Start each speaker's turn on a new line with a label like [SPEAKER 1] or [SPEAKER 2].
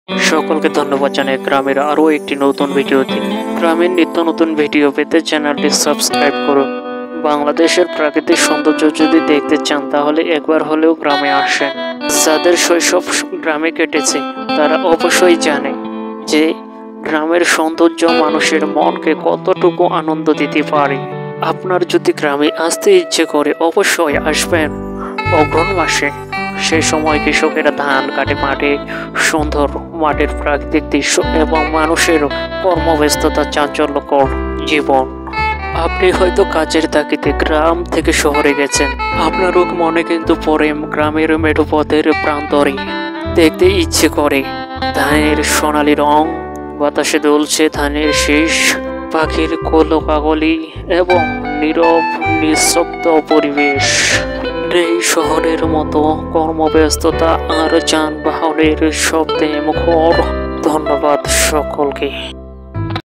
[SPEAKER 1] সকলকে ধন্যবাদ জানাই গ্রামের আরও একটি নতুন ভিডিওতে। গ্রামের নিত্য নতুন ভিডিও পেতে চ্যানেলটি সাবস্ক্রাইব করুন। বাংলাদেশের প্রাকৃতিক সৌন্দর্য যদি দেখতে চান তাহলে একবার হলেও গ্রামে আসেন। যাদের শৈশব গ্রামে কেটেছে তারা অবশ্যই জানে যে গ্রামের সৌন্দর্য মানুষের মনকে কতটুকু আনন্দ দিতে পারে। আপনার যদি গ্রামে আসতে ইচ্ছে করে অবশ্যই আসবেন অগ্রহণ মাসে। সেই সময় কৃষকেরা ধান কাটে মাঠে, সুন্দর মাঠের প্রাকৃতিক দৃশ্য এবং মানুষের কর্মব্যস্ততা, চাঞ্চল্যকর জীবন। আপনি হয়তো কাজের তাগিদে গ্রাম থেকে শহরে গেছেন, আপনারও মনে কিন্তু পড়ে গ্রামের মেঠোপথের প্রান্তরে। দেখতে ইচ্ছে করে ধানের সোনালি রং, বাতাসে দুলছে ধানের শীষ, পাখির কোলাহলী এবং নীরব নিঃশব্দ পরিবেশ। এই শহরের মতো কর্মব্যস্ততা আর যানবাহনের শব্দে মুখর। ধন্যবাদ সকলকে।